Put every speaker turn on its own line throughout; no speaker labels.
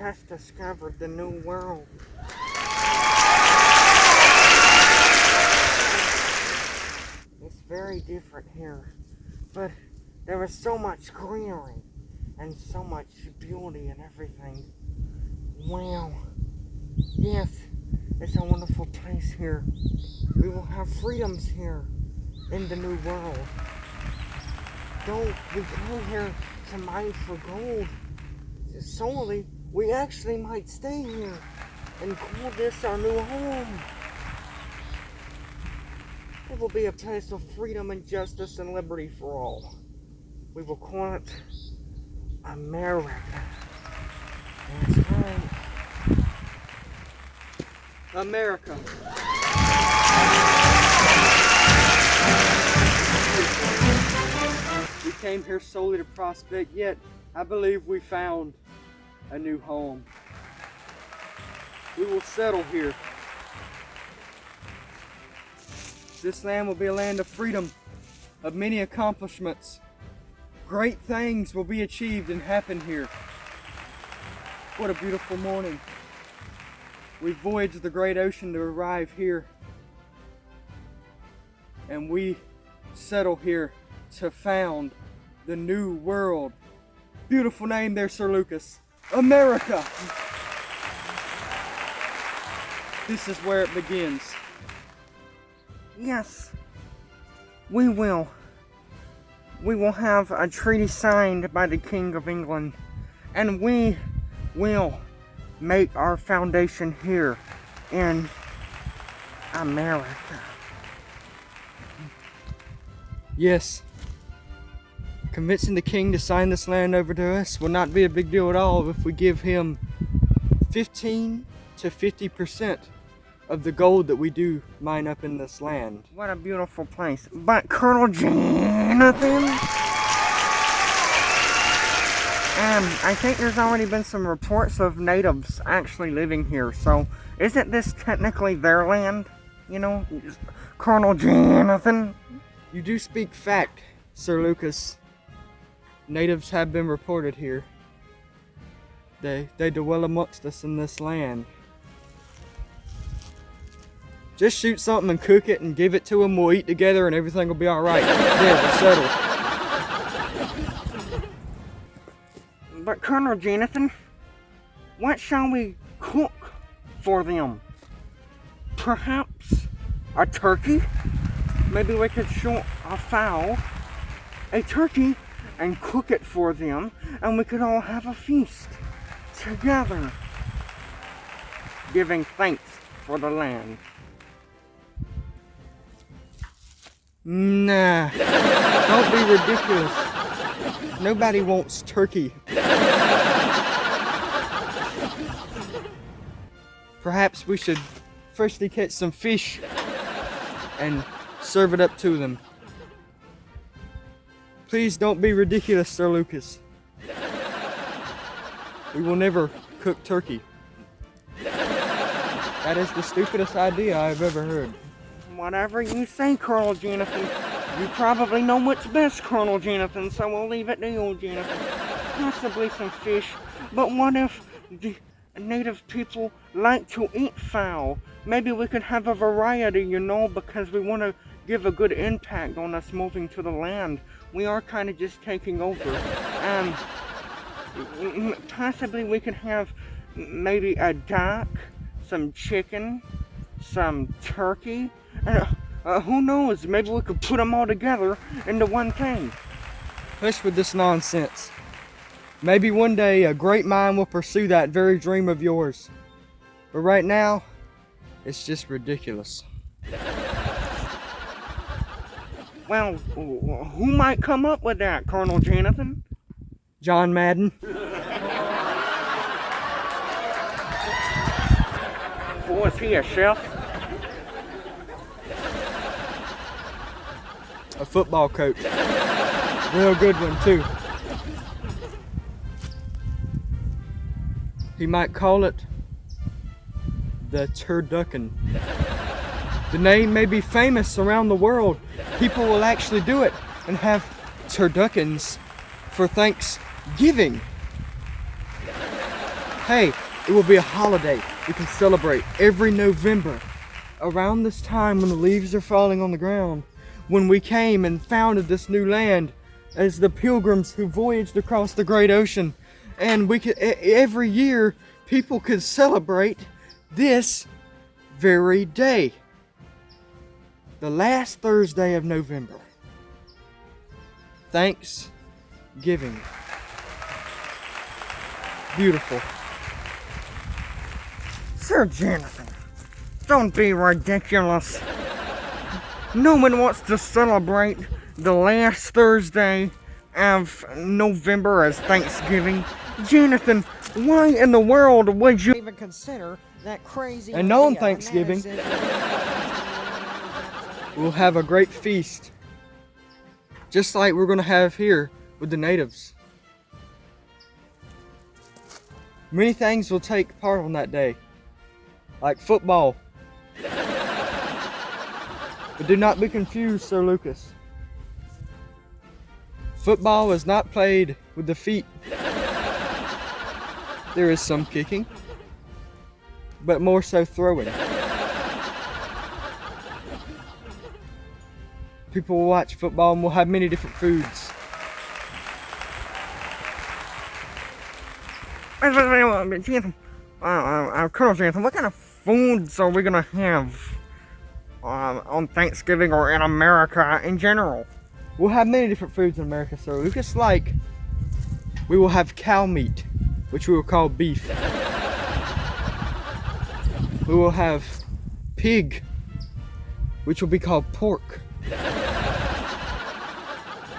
has discovered the new world. It's very different here, but there is so much greenery and so much beauty and everything. Wow. Yes, it's a wonderful place here. We will have freedoms here in the new world. Don't we come here to mine for gold solely? We actually might stay here and call this our new home. It will be a place of freedom and justice and liberty for all. We will call it America. That's right. America. We came here solely to prospect, yet I believe we found a new home. We will settle here. This land will be a land of freedom, of many accomplishments. Great things will be achieved and happen here. What a beautiful morning. We voyaged the great ocean to arrive here. And we settle here to found the new world. Beautiful name there, Sir Lucas. America! This is where it begins. Yes, we will. We will have a treaty signed by the King of England, and we will make our foundation here in America. Yes, convincing the king to sign this land over to us will not be a big deal at all if we give him 15 to 50% of the gold that we do mine up in this land. What a beautiful place. But Colonel Johnathan, I think there's already been some reports of natives actually living here, so isn't this technically their land? You know, Colonel Johnathan? You do speak fact, Sir Lucas. Natives have been reported here. They dwell amongst us in this land. Just shoot something and cook it and give it to them. We'll eat together and everything will be alright. There, we're settled. But Colonel Johnathan, what shall we cook for them? Perhaps a turkey? Maybe we could shoot a fowl, a turkey, and cook it for them, and we could all have a feast together, giving thanks for the land. Nah, don't be ridiculous. Nobody wants turkey. Perhaps we should firstly catch some fish and serve it up to them. Please don't be ridiculous, Sir Lucas. We will never cook turkey. That is the stupidest idea I've ever heard. Whatever you say, Colonel Johnathan. You probably know what's best, Colonel Johnathan, so we'll leave it to you, Johnathan. Possibly some fish, but what if the native people like to eat fowl? Maybe we could have a variety, you know, because we want to give a good impact on us moving to the land. We are kind of just taking over. Possibly we could have maybe a duck, some chicken, some turkey. Who knows? Maybe we could put them all together into one thing. Hush with this nonsense. Maybe one day a great mind will pursue that very dream of yours. But right now, it's just ridiculous. Well, who might come up with that, Colonel Johnathan? John Madden. Was he a chef? A football coach. Real good one, too. He might call it the turducken. The name may be famous around the world. People will actually do it and have turduckens for Thanksgiving. Hey, it will be a holiday we can celebrate every November. Around this time when the leaves are falling on the ground, when we came and founded this new land as the pilgrims who voyaged across the great ocean. And we could, every year, people could celebrate this very day. The last Thursday of November. Thanksgiving. Beautiful. Sir Johnathan, don't be ridiculous. No one wants to celebrate the last Thursday of November as Thanksgiving. Johnathan, why in the world would you even consider that crazy? And on Thanksgiving, we'll have a great feast, just like we're going to have here with the natives. Many things will take part on that day, like football. But do not be confused, Sir Lucas. Football is not played with the feet. There is some kicking, but more so throwing. People will watch football and we'll have many different foods. Colonel Johnathan, what kind of foods are we gonna have on Thanksgiving or in America in general? We'll have many different foods in America, Sir Lucas. Like, we will have cow meat, which we will call beef. We will have pig, which will be called pork.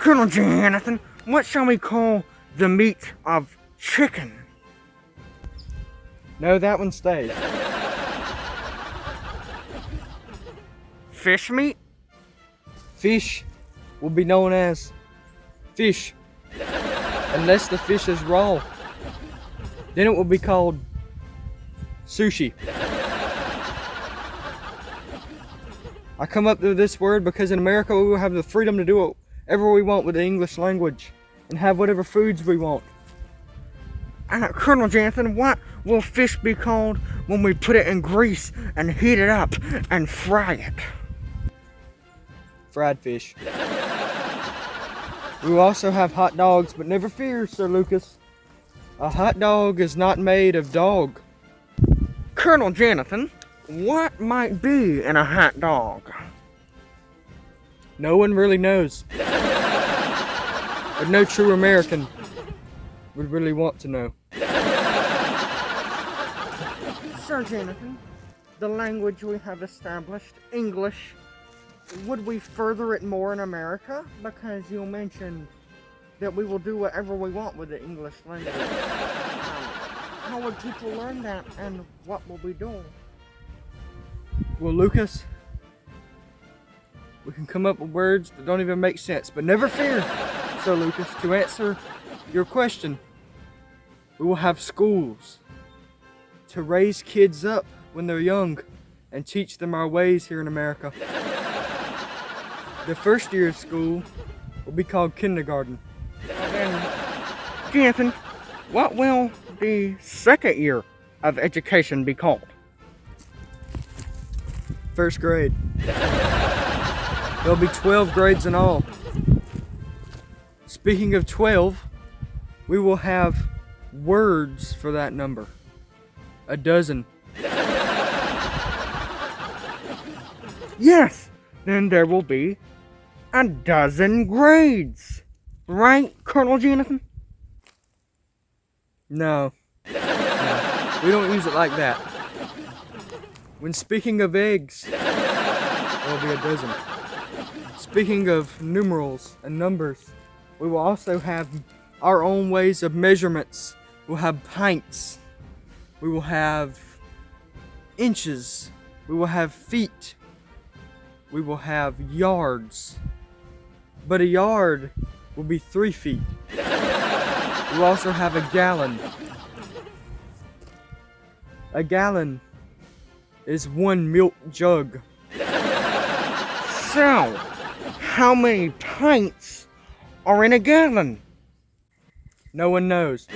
Colonel Johnathan, what shall we call the meat of chicken? No, that one stays. Fish meat? Fish will be known as fish, unless the fish is raw. Then it will be called sushi. I come up with this word because in America we will have the freedom to do whatever we want with the English language and have whatever foods we want. Colonel Johnathan, what will fish be called when we put it in grease and heat it up and fry it? Fried fish. We will also have hot dogs, but never fear, Sir Lucas. A hot dog is not made of dog. Colonel Johnathan, what might be in a hot dog? No one really knows. But no true American would really want to know. Sir Johnathan, the language we have established, English, would we further it more in America? Because you mentioned that we will do whatever we want with the English language. How would people learn that, and what will we do? Well, Lucas, we can come up with words that don't even make sense, but never fear, Sir Lucas, to answer your question. We will have schools to raise kids up when they're young and teach them our ways here in America. The first year of school will be called kindergarten. Then, Johnathan, what will the second year of education be called? First grade. There'll be 12 grades in all. Speaking of 12, we will have words for that number. A dozen. Yes! Then there will be a dozen grades. Right, Colonel Johnathan? No. We don't use it like that. When speaking of eggs, there will be a dozen. Speaking of numerals and numbers, we will also have our own ways of measurements. We'll have pints. We will have inches. We will have feet. We will have yards. But a yard will be 3 feet. We'll also have a gallon. A gallon is 1 milk jug. So, how many pints are in a gallon? No one knows.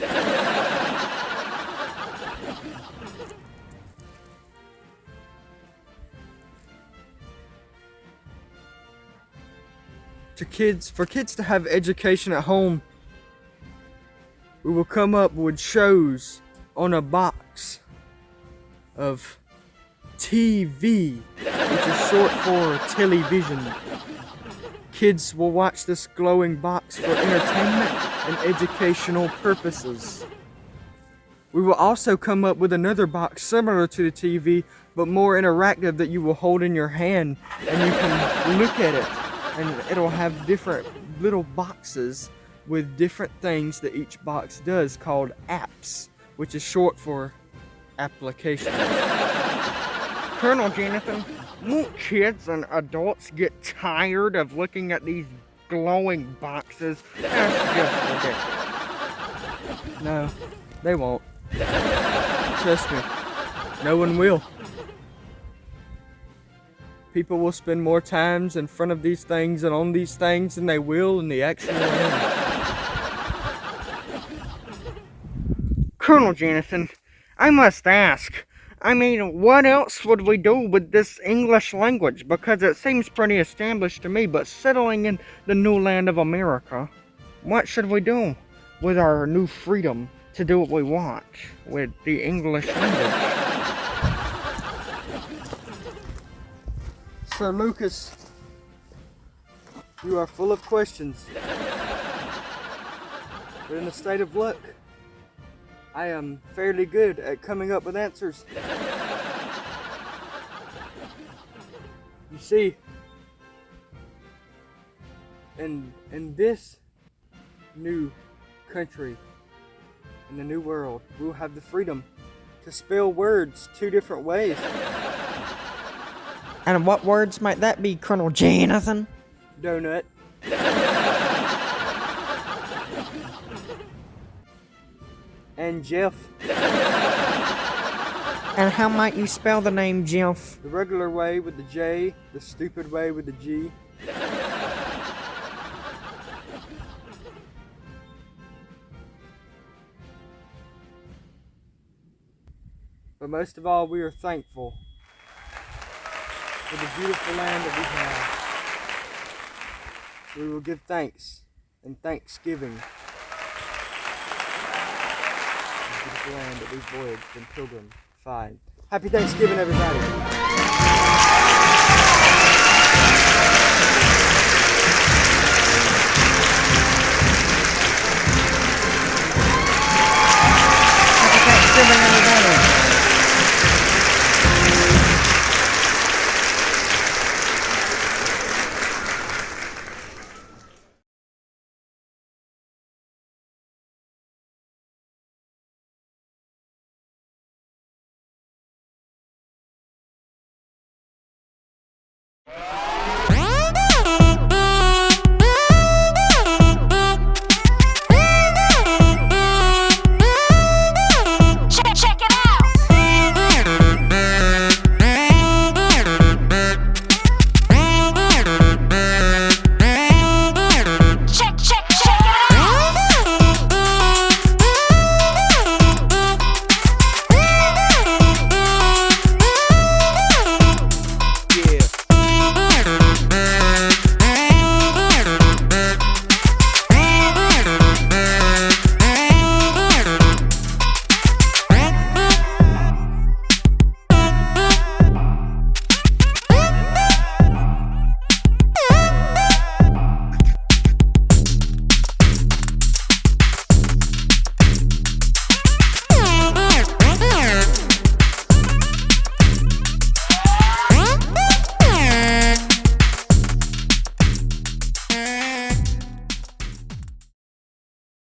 for kids to have education at home, we will come up with shows on a box of TV, which is short for television. Kids will watch this glowing box for entertainment and educational purposes. We will also come up with another box similar to the TV, but more interactive, that you will hold in your hand and you can look at it, and it'll have different little boxes with different things that each box does, called apps, which is short for applications. Colonel Johnathan, won't kids and adults get tired of looking at these glowing boxes? That's just ridiculous. No, they won't. Trust me, no one will. People will spend more times in front of these things and on these things than they will in the actual land. Colonel Johnathan, I must ask, I mean, what else would we do with this English language? Because it seems pretty established to me, but settling in the new land of America, what should we do with our new freedom to do what we want with the English language? So Lucas, you are full of questions, but in a state of luck, I am fairly good at coming up with answers. You see, in this new country, in the new world, we will have the freedom to spell words 2 different ways.
And what words might that be, Colonel Johnathan?
Donut. And Jeff.
And how might you spell the name Jeff?
The regular way with the J, the stupid way with the G. But most of all, we are thankful for the beautiful land that we have. So we will give thanks and thanksgiving to the beautiful land that we voyaged and pilgrim find. Happy Thanksgiving, everybody!